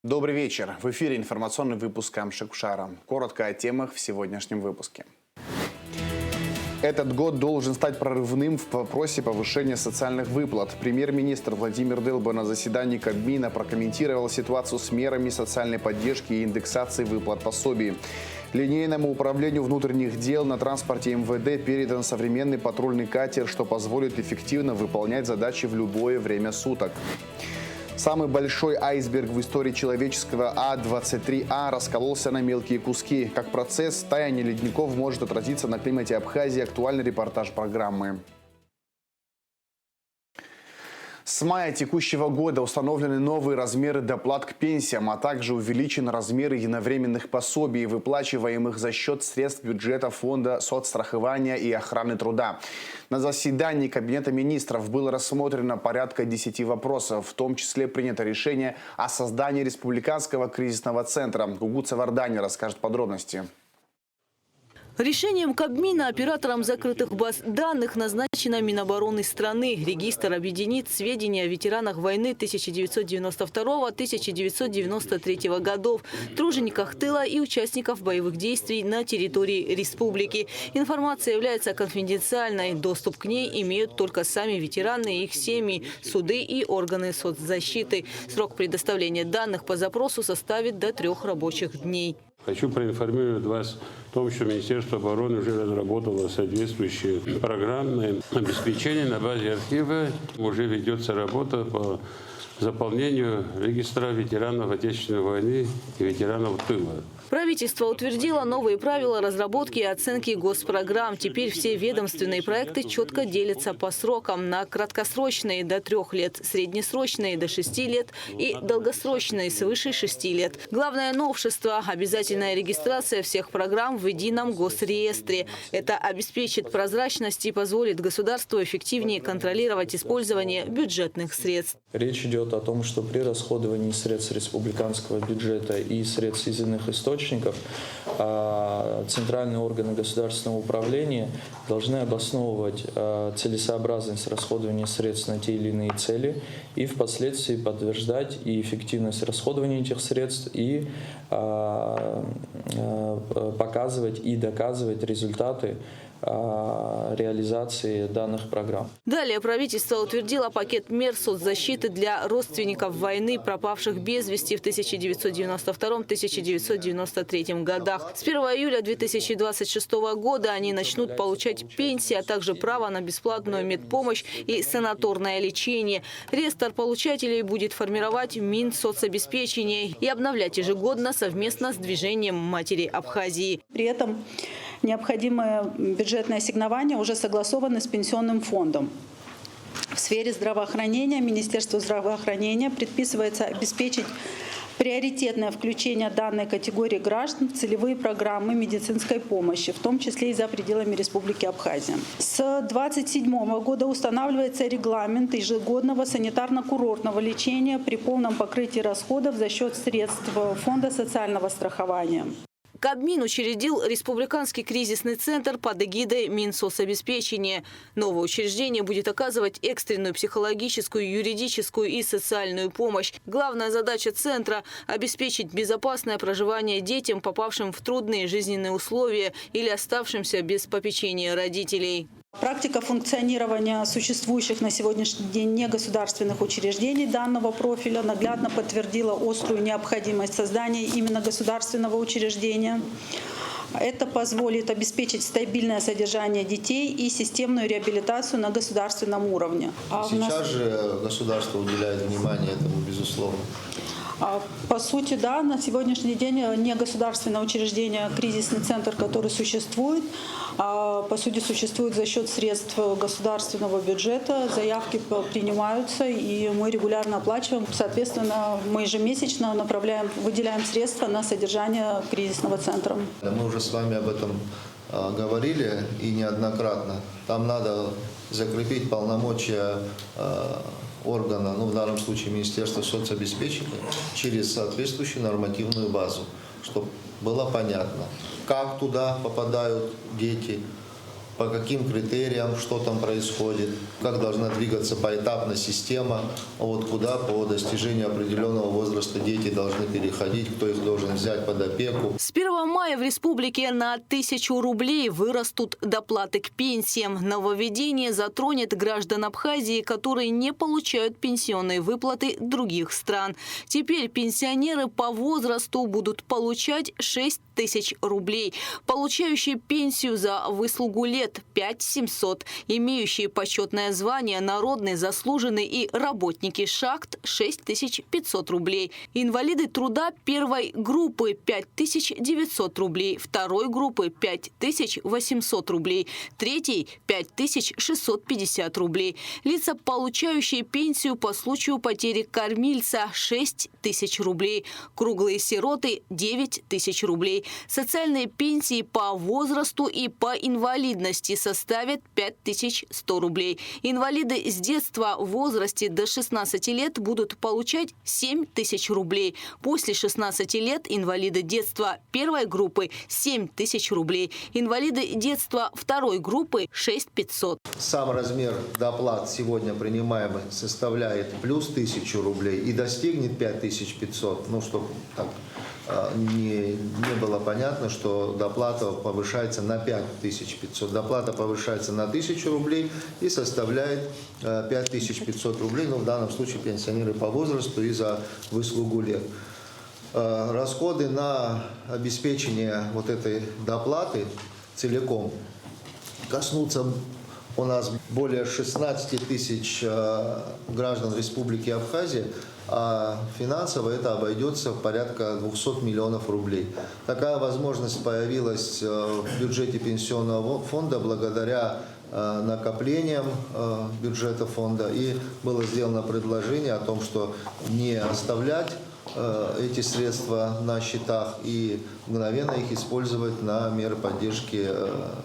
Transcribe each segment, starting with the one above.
Добрый вечер. В эфире информационный выпуск Амшикушара. Коротко о темах в сегодняшнем выпуске. Этот год должен стать прорывным в вопросе повышения социальных выплат. Премьер-министр Владимир Дылба на заседании Кабмина прокомментировал ситуацию с мерами социальной поддержки и индексации выплат пособий. Линейному управлению внутренних дел на транспорте МВД передан современный патрульный катер, что позволит эффективно выполнять задачи в любое время суток. Самый большой айсберг в истории человеческого А-23А раскололся на мелкие куски. Как процесс таяния ледников может отразиться на климате Абхазии, актуальный репортаж программы. С мая текущего года установлены новые размеры доплат к пенсиям, а также увеличены размеры единовременных пособий, выплачиваемых за счет средств бюджета Фонда соцстрахования и охраны труда. На заседании Кабинета министров было рассмотрено порядка 10 вопросов, в том числе принято решение о создании республиканского кризисного центра. Гугут Савардани расскажет подробности. Решением Кабмина оператором закрытых баз данных назначена Минобороны страны. Регистр объединит сведения о ветеранах войны 1992-1993 годов, тружениках тыла и участников боевых действий на территории республики. Информация является конфиденциальной. Доступ к ней имеют только сами ветераны, их семьи, суды и органы соцзащиты. Срок предоставления данных по запросу составит до 3 рабочих дней. Хочу проинформировать вас о том, что Министерство обороны уже разработало соответствующее программное обеспечение. На базе архива уже ведется работа по заполнению регистра ветеранов Отечественной войны и ветеранов тыла. Правительство утвердило новые правила разработки и оценки госпрограмм. Теперь все ведомственные проекты четко делятся по срокам на краткосрочные до 3 лет, среднесрочные до 6 лет и долгосрочные свыше 6 лет. Главное новшество – обязательная регистрация всех программ в едином госреестре. Это обеспечит прозрачность и позволит государству эффективнее контролировать использование бюджетных средств. Речь идет о том, что при расходовании средств республиканского бюджета и средств из иных источников центральные органы государственного управления должны обосновывать целесообразность расходования средств на те или иные цели и впоследствии подтверждать и эффективность расходования этих средств и показывать и доказывать результаты реализации данных программ. Далее правительство утвердило пакет мер соцзащиты для родственников войны, пропавших без вести в 1992-1993 годах. С 1 июля 2026 года они начнут получать пенсии, а также право на бесплатную медпомощь и санаторное лечение. Реестр получателей будет формировать Минсоцобеспечение и обновлять ежегодно совместно с движением матери Абхазии. При этом необходимые бюджетные ассигнования уже согласованы с Пенсионным фондом. В сфере здравоохранения Министерству здравоохранения предписывается обеспечить приоритетное включение данной категории граждан в целевые программы медицинской помощи, в том числе и за пределами Республики Абхазия. С 2027 года устанавливается регламент ежегодного санитарно-курортного лечения при полном покрытии расходов за счет средств Фонда социального страхования. Кабмин учредил Республиканский кризисный центр под эгидой Минсоцобеспечения. Новое учреждение будет оказывать экстренную психологическую, юридическую и социальную помощь. Главная задача центра – обеспечить безопасное проживание детям, попавшим в трудные жизненные условия или оставшимся без попечения родителей. Практика функционирования существующих на сегодняшний день негосударственных учреждений данного профиля наглядно подтвердила острую необходимость создания именно государственного учреждения. Это позволит обеспечить стабильное содержание детей и системную реабилитацию на государственном уровне. Сейчас же государство уделяет внимание этому, безусловно. По сути, да, на сегодняшний день негосударственное учреждение, кризисный центр, который существует, по сути, существует за счет средств государственного бюджета. Заявки принимаются, и мы регулярно оплачиваем. Соответственно, мы ежемесячно выделяем средства на содержание кризисного центра. Мы уже с вами об этом говорили и неоднократно. Там надо закрепить полномочия органа, в данном случае Министерства соцобеспечения, через соответствующую нормативную базу, чтобы было понятно, как туда попадают дети, по каким критериям, что там происходит, как должна двигаться поэтапно система, вот куда по достижению определенного возраста дети должны переходить, кто их должен взять под опеку. С 1 мая в республике на 1000 рублей вырастут доплаты к пенсиям. Нововведение затронет граждан Абхазии, которые не получают пенсионные выплаты других стран. Теперь пенсионеры по возрасту будут получать 6000 рублей. Получающие пенсию за выслугу лет 5700. Имеющие почетное звание народный, заслуженный и работники шахт 6500 рублей. Инвалиды труда первой группы 5900 рублей. Второй группы 5800 рублей. Третьей 5650 рублей. Лица, получающие пенсию по случаю потери кормильца 6000 рублей. Круглые сироты 9000 рублей. Социальные пенсии по возрасту и по инвалидности составят 5100 рублей. Инвалиды с детства в возрасте до 16 лет будут получать 7000 рублей. После 16 лет инвалиды детства первой группы 7000 рублей. Инвалиды детства второй группы 6500. Сам размер доплат сегодня принимаемый составляет плюс 1000 рублей и достигнет 5500. Ну, чтобы так не было понятно, что доплата повышается на 5500. Доплата повышается на 1000 рублей и составляет 5500 рублей. Ну, в данном случае пенсионеры по возрасту и за выслугу лет. Расходы на обеспечение вот этой доплаты целиком коснутся у нас более 16 тысяч граждан Республики Абхазия, а финансово это обойдется в порядка 200 миллионов рублей. Такая возможность появилась в бюджете пенсионного фонда благодаря накоплениям бюджета фонда, и было сделано предложение о том, что не оставлять эти средства на счетах и мгновенно их использовать на меры поддержки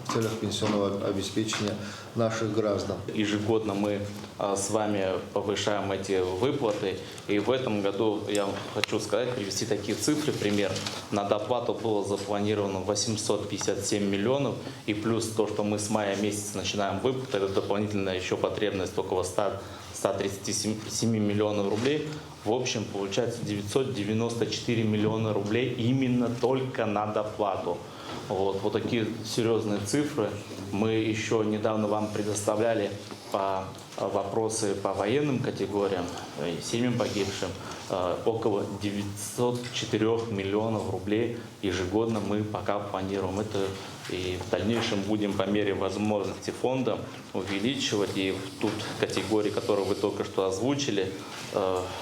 в целях пенсионного обеспечения наших граждан. Ежегодно мы с вами повышаем эти выплаты, и в этом году я хочу сказать, привести такие цифры, пример. На доплату было запланировано 857 миллионов, и плюс то, что мы с мая месяца начинаем выплаты, это дополнительная еще потребность около 137 миллионов рублей. В общем, получается 994 миллиона рублей именно только на доплату. Вот такие серьезные цифры. Мы еще недавно вам предоставляли вопросы по военным категориям, семьям погибшим. Около 904 миллионов рублей ежегодно мы пока планируем. Это и в дальнейшем будем по мере возможности фонда увеличивать. И тут категории, которые вы только что озвучили,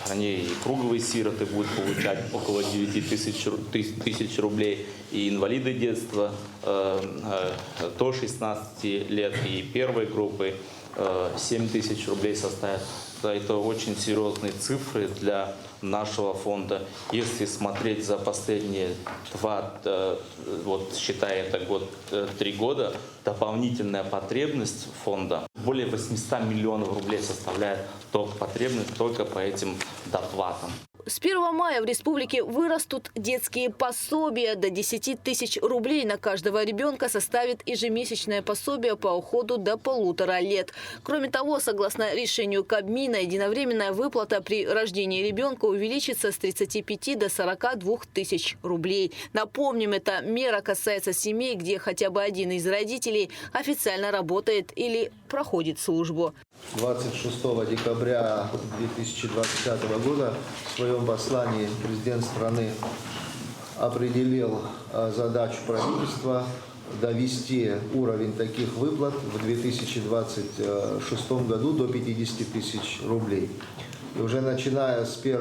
они и круглые сироты будут получать около 9 тысяч рублей, и инвалиды детства до 16 лет и первой группы 7 тысяч рублей составят. Это очень серьезные цифры для нашего фонда. Если смотреть за последние считая это 3 года, дополнительная потребность фонда более 800 миллионов рублей составляет только потребность только по этим доплатам. С 1 мая в республике вырастут детские пособия. До 10 тысяч рублей на каждого ребенка составит ежемесячное пособие по уходу до 1,5 лет. Кроме того, согласно решению Кабмина, единовременная выплата при рождении ребенка увеличится с 35 до 42 тысяч рублей. Напомним, эта мера касается семей, где хотя бы один из родителей официально работает или проходит службу. 26 декабря 2025 года в своем послании президент страны определил задачу правительства довести уровень таких выплат в 2026 году до 50 тысяч рублей. И уже начиная с 1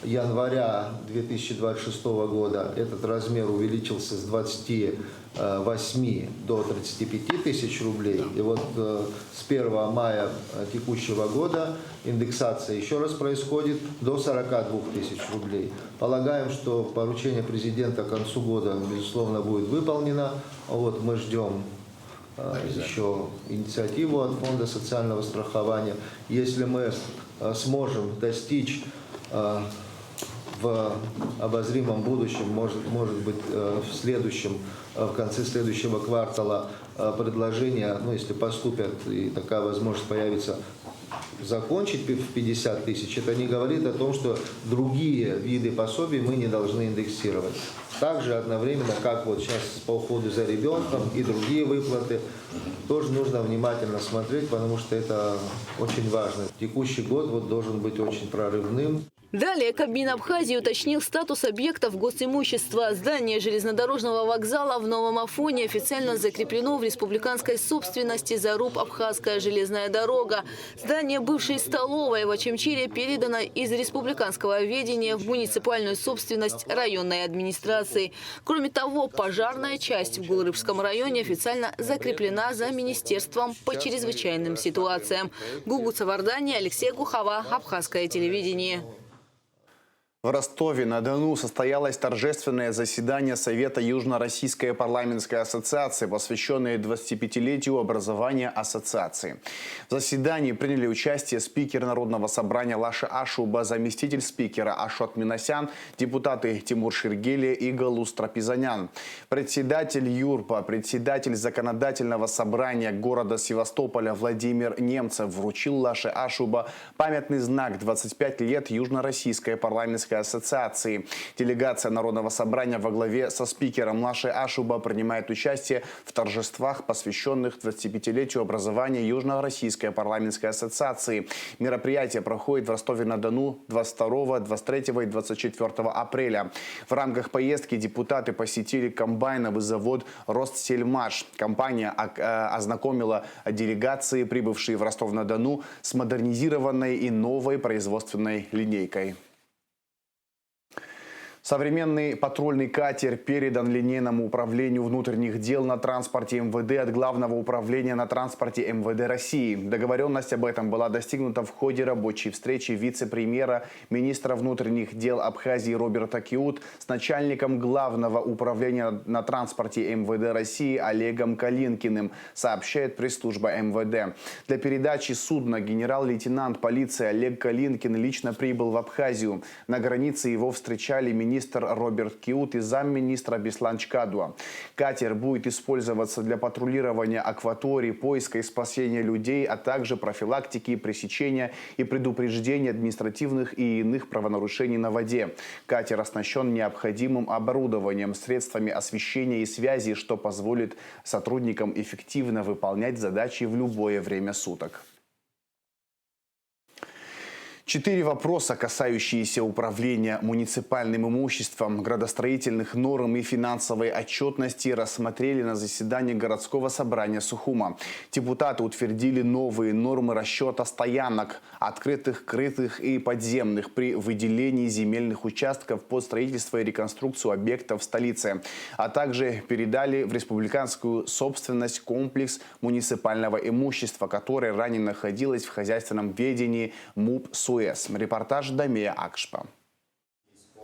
января 2026 года этот размер увеличился с 28 до 35 тысяч рублей. И вот с 1 мая текущего года индексация еще раз происходит до 42 тысяч рублей. Полагаем, что поручение президента к концу года, безусловно, будет выполнено. Вот мы ждем еще инициативу от Фонда социального страхования. Если мы сможем достичь в обозримом будущем, может быть в конце следующего квартала предложения, ну, если поступят и такая возможность появится, закончить в 50 тысяч, это не говорит о том, что другие виды пособий мы не должны индексировать. Также одновременно, как вот сейчас по уходу за ребенком и другие выплаты, тоже нужно внимательно смотреть, потому что это очень важно. Текущий год вот должен быть очень прорывным. Далее Кабмин Абхазии уточнил статус объектов госимущества. Здание железнодорожного вокзала в Новом Афоне официально закреплено в республиканской собственности Заруб Абхазская железная дорога. Здание бывшей столовой в Очамчире передано из республиканского ведения в муниципальную собственность районной администрации. Кроме того, пожарная часть в Гулрыбском районе официально закреплена за Министерством по чрезвычайным ситуациям. Гугут Савардани, Алексей Гухова, Абхазское телевидение. В Ростове-на-Дону состоялось торжественное заседание Совета Южно-Российской парламентской ассоциации, посвященное 25-летию образования ассоциации. В заседании приняли участие спикер Народного собрания Лаша Ашуба, заместитель спикера Ашот Минасян, депутаты Тимур Ширгели и Галус Трапезанян. Председатель ЮРПа, председатель Законодательного собрания города Севастополя Владимир Немцев вручил Лаше Ашуба памятный знак «25 лет Южно-Российской парламентской ассоциации. Делегация Народного собрания во главе со спикером Лашей Ашуба принимает участие в торжествах, посвященных 25-летию образования Южно-Российской парламентской ассоциации. Мероприятие проходит в Ростове-на-Дону 22, 23 и 24 апреля. В рамках поездки депутаты посетили комбайновый завод «Ростсельмаш». Компания ознакомила делегации, прибывшие в Ростов-на-Дону, с модернизированной и новой производственной линейкой. Современный патрульный катер передан линейному управлению внутренних дел на транспорте МВД от Главного управления на транспорте МВД России. Договоренность об этом была достигнута в ходе рабочей встречи вице-премьера, министра внутренних дел Абхазии Роберта Киут с начальником Главного управления на транспорте МВД России Олегом Калинкиным, сообщает пресс-служба МВД. Для передачи судна генерал-лейтенант полиции Олег Калинкин лично прибыл в Абхазию. На границе его встречали министр Роберт Киут и замминистра Беслан Чкадуа. Катер будет использоваться для патрулирования акваторий, поиска и спасения людей, а также профилактики, пресечения и предупреждения административных и иных правонарушений на воде. Катер оснащен необходимым оборудованием, средствами освещения и связи, что позволит сотрудникам эффективно выполнять задачи в любое время суток. 4 вопроса, касающиеся управления муниципальным имуществом, градостроительных норм и финансовой отчетности, рассмотрели на заседании городского собрания Сухума. Депутаты утвердили новые нормы расчета стоянок, открытых, крытых и подземных, при выделении земельных участков под строительство и реконструкцию объектов в столице, а также передали в республиканскую собственность комплекс муниципального имущества, которое ранее находилось в хозяйственном ведении МУП СУЭС. Репортаж Дамия Акшпа.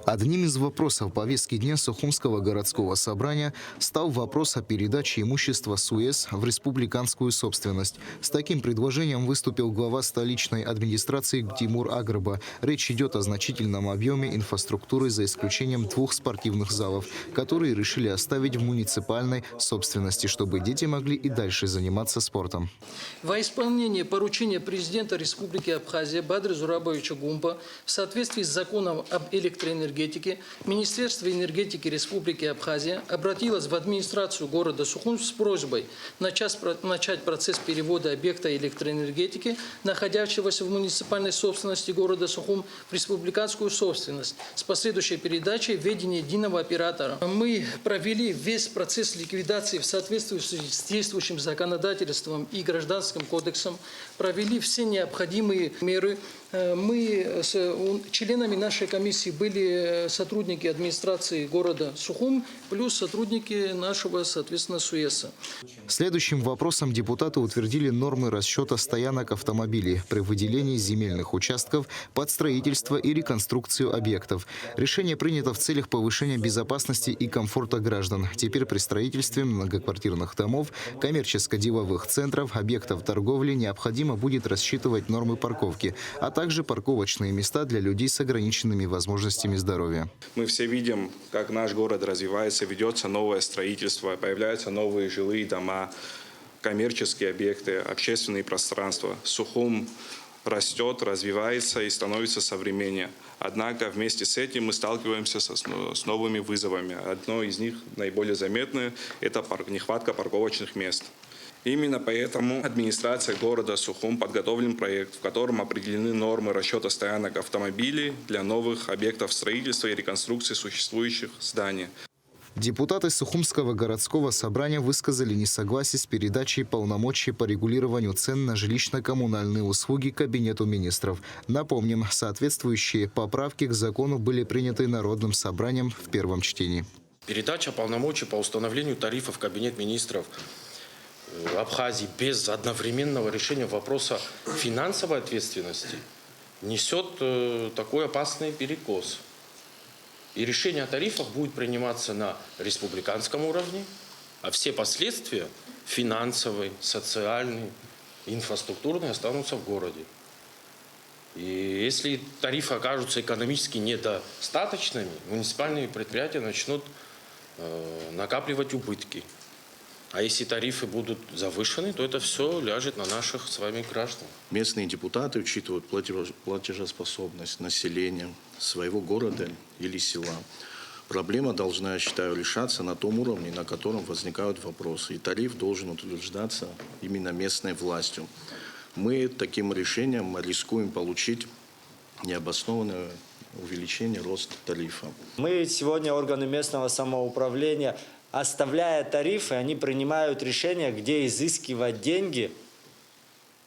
Одним из вопросов повестки дня Сухумского городского собрания стал вопрос о передаче имущества СУЭС в республиканскую собственность. С таким предложением выступил глава столичной администрации Тимур Агрба. Речь идет о значительном объеме инфраструктуры, за исключением 2 спортивных залов, которые решили оставить в муниципальной собственности, чтобы дети могли и дальше заниматься спортом. Во исполнение поручения президента Республики Абхазия Бадры Зурабовича Гумпа в соответствии с законом об электроэнергетике Министерство энергетики Республики Абхазия обратилось в администрацию города Сухум с просьбой начать процесс перевода объекта электроэнергетики, находящегося в муниципальной собственности города Сухум, в республиканскую собственность с последующей передачей в ведение единого оператора. Мы провели весь процесс ликвидации в соответствии с действующим законодательством и Гражданским кодексом, провели все необходимые меры. Мы с членами нашей комиссии были сотрудники администрации города Сухум, плюс сотрудники нашего, соответственно, СУЭСа. Следующим вопросом депутаты утвердили нормы расчета стоянок автомобилей при выделении земельных участков под строительство и реконструкцию объектов. Решение принято в целях повышения безопасности и комфорта граждан. Теперь при строительстве многоквартирных домов, коммерческо-деловых центров, объектов торговли необходимо будет рассчитывать нормы парковки, а также также парковочные места для людей с ограниченными возможностями здоровья. Мы все видим, как наш город развивается, ведется новое строительство, появляются новые жилые дома, коммерческие объекты, общественные пространства. Сухум растет, развивается и становится современнее. Однако вместе с этим мы сталкиваемся с новыми вызовами. Одно из них, наиболее заметное, это нехватка парковочных мест. Именно поэтому администрация города Сухум подготовлен проект, в котором определены нормы расчета стоянок автомобилей для новых объектов строительства и реконструкции существующих зданий. Депутаты Сухумского городского собрания высказали несогласие с передачей полномочий по регулированию цен на жилищно-коммунальные услуги Кабинету министров. Напомним, соответствующие поправки к закону были приняты Народным собранием в первом чтении. Передача полномочий по установлению тарифов в Кабинет министров Абхазии без одновременного решения вопроса финансовой ответственности несет такой опасный перекос. И решение о тарифах будет приниматься на республиканском уровне, а все последствия финансовые, социальные, инфраструктурные останутся в городе. И если тарифы окажутся экономически недостаточными, муниципальные предприятия начнут накапливать убытки. А если тарифы будут завышены, то это все ляжет на наших с вами граждан. Местные депутаты учитывают платежеспособность населения своего города или села. Проблема должна, я считаю, решаться на том уровне, на котором возникают вопросы. И тариф должен утверждаться именно местной властью. Мы таким решением рискуем получить необоснованное увеличение роста тарифа. Мы сегодня, органы местного самоуправления, оставляя тарифы, они принимают решения, где изыскивать деньги,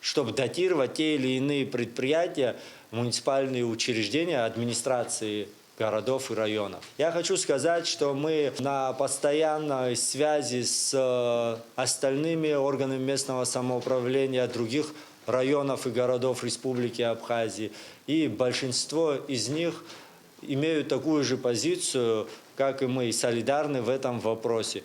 чтобы датировать те или иные предприятия, муниципальные учреждения, администрации городов и районов. Я хочу сказать, что мы на постоянной связи с остальными органами местного самоуправления других районов и городов Республики Абхазия, и большинство из них имеют такую же позицию, как и мы, солидарны в этом вопросе.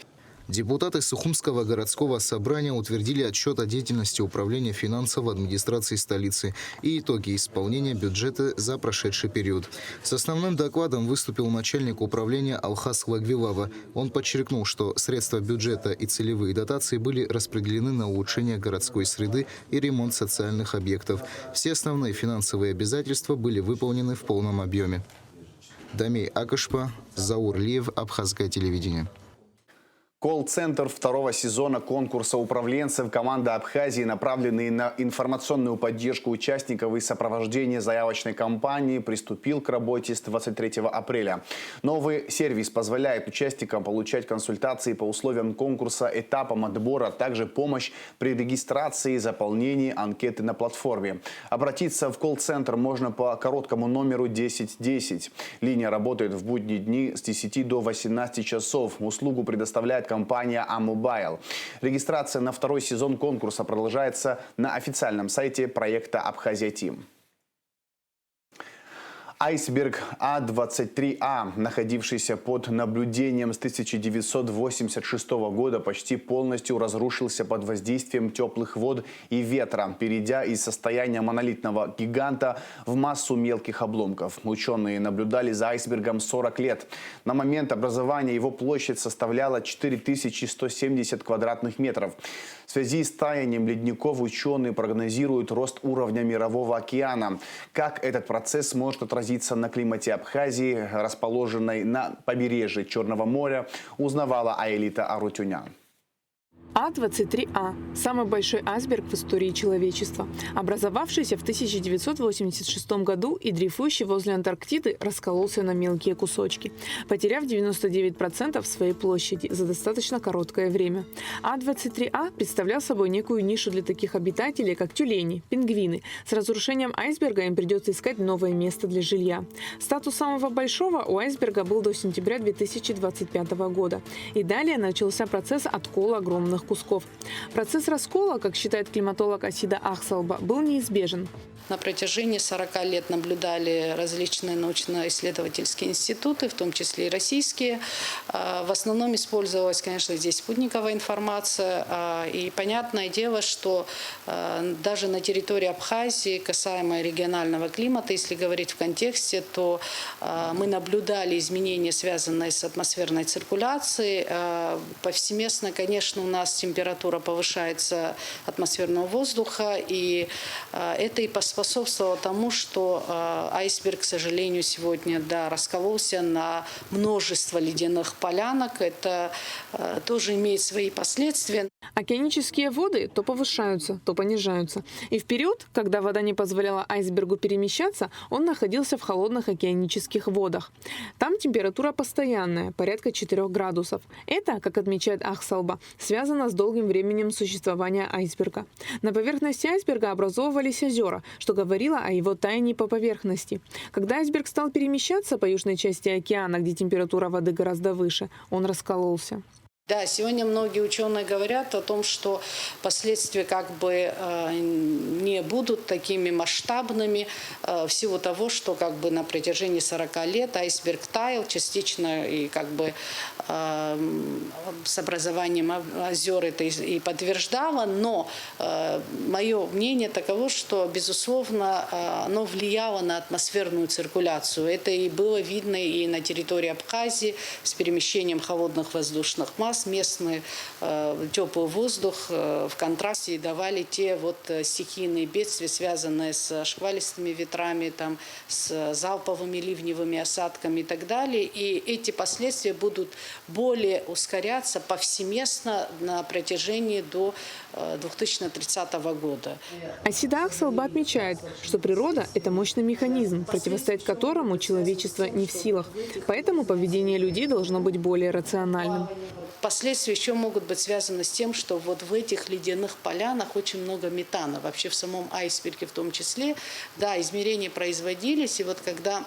Депутаты Сухумского городского собрания утвердили отчет о деятельности управления финансов администрации столицы и итоги исполнения бюджета за прошедший период. С основным докладом выступил начальник управления Алхас Лагвилава. Он подчеркнул, что средства бюджета и целевые дотации были распределены на улучшение городской среды и ремонт социальных объектов. Все основные финансовые обязательства были выполнены в полном объеме. Дамей Акашпа, Заур Лиев, Абхазское телевидение. Колл-центр второго сезона конкурса управленцев команды Абхазии, направленный на информационную поддержку участников и сопровождение заявочной кампании, приступил к работе с 23 апреля. Новый сервис позволяет участникам получать консультации по условиям конкурса, этапам отбора, а также помощь при регистрации и заполнении анкеты на платформе. Обратиться в колл-центр можно по короткому номеру 1010. Линия работает в будние дни с 10 до 18 часов. Услугу предоставляет компания А-Мобайл. Регистрация на второй сезон конкурса продолжается на официальном сайте проекта «Абхазия Тим». Айсберг А-23А, находившийся под наблюдением с 1986 года, почти полностью разрушился под воздействием теплых вод и ветра, перейдя из состояния монолитного гиганта в массу мелких обломков. Ученые наблюдали за айсбергом 40 лет. На момент образования его площадь составляла 4170 квадратных метров. В связи с таянием ледников ученые прогнозируют рост уровня Мирового океана. Как этот процесс может отразиться на климате Абхазии, расположенной на побережье Черного моря, узнавала Аэлита Арутюнян. А-23А – самый большой айсберг в истории человечества. Образовавшийся в 1986 году и дрейфующий возле Антарктиды раскололся на мелкие кусочки, потеряв 99% своей площади за достаточно короткое время. А-23А представлял собой некую нишу для таких обитателей, как тюлени, пингвины. С разрушением айсберга им придется искать новое место для жилья. Статус самого большого у айсберга был до сентября 2025 года. И далее начался процесс откола огромных кусков. Процесс раскола, как считает климатолог Асида Ахсалба, был неизбежен. на протяжении 40 лет наблюдали различные научно-исследовательские институты, в том числе и российские. В основном использовалась, конечно, здесь спутниковая информация. И понятное дело, что даже на территории Абхазии, касаемо регионального климата, если говорить в контексте, то мы наблюдали изменения, связанные с атмосферной циркуляцией. Повсеместно, конечно, у нас температура повышается атмосферного воздуха, и это и поспособствовало тому, что айсберг, к сожалению, сегодня раскололся на множество ледяных полянок. Это тоже имеет свои последствия. Океанические воды то повышаются, то понижаются. И в период, когда вода не позволяла айсбергу перемещаться, он находился в холодных океанических водах. Там температура постоянная, порядка 4 градусов. Это, как отмечает Ахсалба, связано с долгим временем существования айсберга. На поверхности айсберга образовывались озера, что говорило о его таянии по поверхности. Когда айсберг стал перемещаться по южной части океана, где температура воды гораздо выше, он раскололся. Да, сегодня многие ученые говорят о том, что последствия не будут такими масштабными в силу того, что на протяжении 40 лет айсберг таял частично и с образованием озер это и подтверждало. Но мое мнение таково, что, безусловно, оно влияло на атмосферную циркуляцию. Это и было видно и на территории Абхазии с перемещением холодных воздушных масс. Местный теплый воздух в контрасте давали те стихийные бедствия, связанные с шквалистыми ветрами, с залповыми ливневыми осадками и так далее. И эти последствия будут более ускоряться повсеместно на протяжении до 2030 года. Асида Ахсалба отмечает, что природа – это мощный механизм, противостоять которому человечество не в силах. Поэтому поведение людей должно быть более рациональным. Последствия еще могут быть связаны с тем, что в этих ледяных полянах очень много метана. Вообще в самом айсберге в том числе. Да, измерения производились, и когда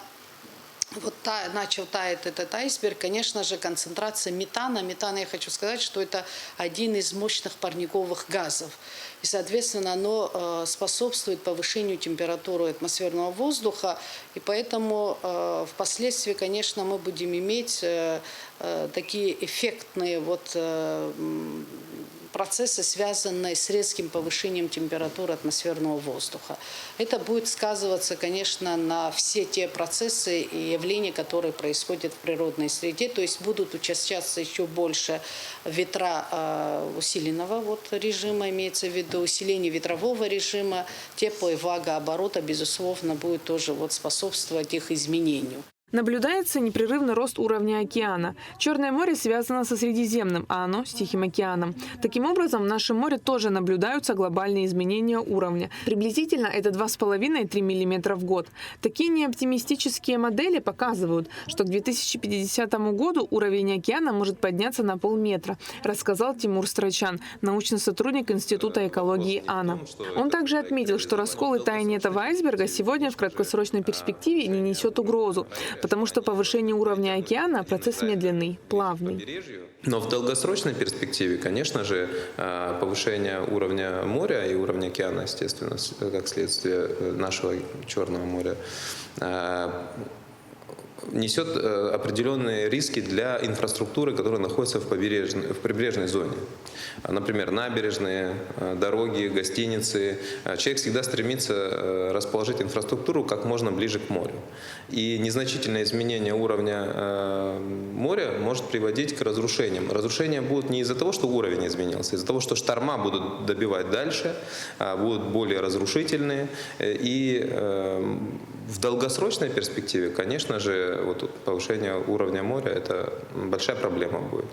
начал таять этот айсберг, конечно же, концентрация метана. Метан, я хочу сказать, что это один из мощных парниковых газов. И, соответственно, оно способствует повышению температуры атмосферного воздуха. И поэтому впоследствии, конечно, мы будем иметь такие эффектные процессы, связанные с резким повышением температуры атмосферного воздуха. Это будет сказываться, конечно, на все те процессы и явления, которые происходят в природной среде. То есть будут учащаться еще больше ветра усиленного режима, имеется в виду усиление ветрового режима, тепло- и влагооборота, безусловно, будет тоже способствовать их изменению. Наблюдается непрерывный рост уровня океана. Черное море связано со Средиземным, а оно с Тихим океаном. Таким образом, в нашем море тоже наблюдаются глобальные изменения уровня. Приблизительно это 2,5–3 мм в год. Такие неоптимистические модели показывают, что к 2050 году уровень океана может подняться на полметра, рассказал Тимур Страчан, научный сотрудник Института экологии АНА. Он также отметил, что раскол и таяние этого айсберга сегодня в краткосрочной перспективе не несет угрозу, потому что повышение уровня океана – процесс медленный, плавный. Но в долгосрочной перспективе, конечно же, повышение уровня моря и уровня океана, естественно, как следствие нашего Черного моря, несет определенные риски для инфраструктуры, которая находится в прибрежной зоне. Например, набережные, дороги, гостиницы. Человек всегда стремится расположить инфраструктуру как можно ближе к морю. И незначительное изменение уровня моря может приводить к разрушениям. Разрушения будут не из-за того, что уровень изменился, а из-за того, что шторма будут добивать дальше, будут более разрушительные. И в долгосрочной перспективе, конечно же, повышение уровня моря – это большая проблема будет.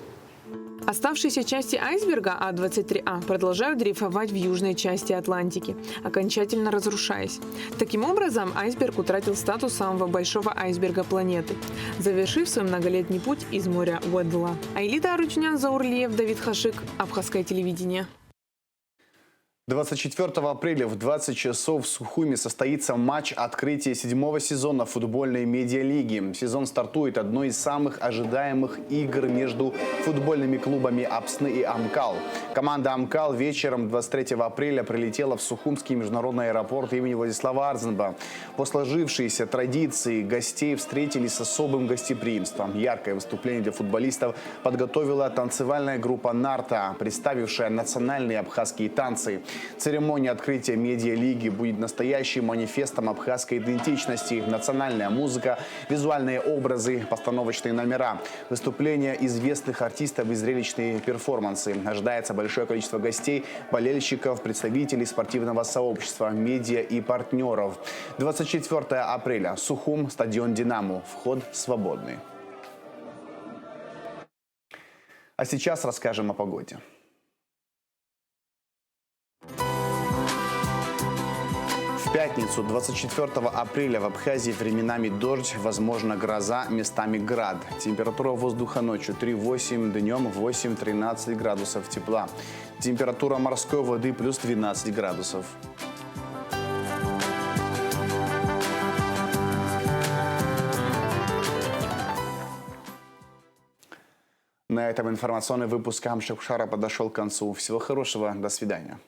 Оставшиеся части айсберга А-23А продолжают дрейфовать в южной части Атлантики, окончательно разрушаясь. Таким образом, айсберг утратил статус самого большого айсберга планеты, завершив свой многолетний путь из моря Уэддла. Айлида Аручнян, Заурлиев, Давид Хашик, Абхазское телевидение. 24 апреля в 20 часов в Сухуми состоится матч открытия 7-го сезона футбольной медиалиги. Сезон стартует одной из самых ожидаемых игр между футбольными клубами Апсны и Амкал. Команда Амкал вечером 23 апреля прилетела в Сухумский международный аэропорт имени Владислава Арзенба. По сложившейся традиции гостей встретили с особым гостеприимством. Яркое выступление для футболистов подготовила танцевальная группа «Нарта», представившая национальные абхазские танцы. Церемония открытия медиалиги будет настоящим манифестом абхазской идентичности. Национальная музыка, визуальные образы, постановочные номера, выступления известных артистов и зрелищные перформансы. Ожидается большое количество гостей, болельщиков, представителей спортивного сообщества, медиа и партнеров. 24 апреля. Сухум, стадион «Динамо». Вход свободный. А сейчас расскажем о погоде. В пятницу, 24 апреля, в Абхазии временами дождь, возможно гроза, местами град. Температура воздуха ночью 3-8, днем 8-13 градусов тепла. Температура морской воды плюс 12 градусов. На этом информационный выпуск Амшакшара подошел к концу. Всего хорошего, до свидания.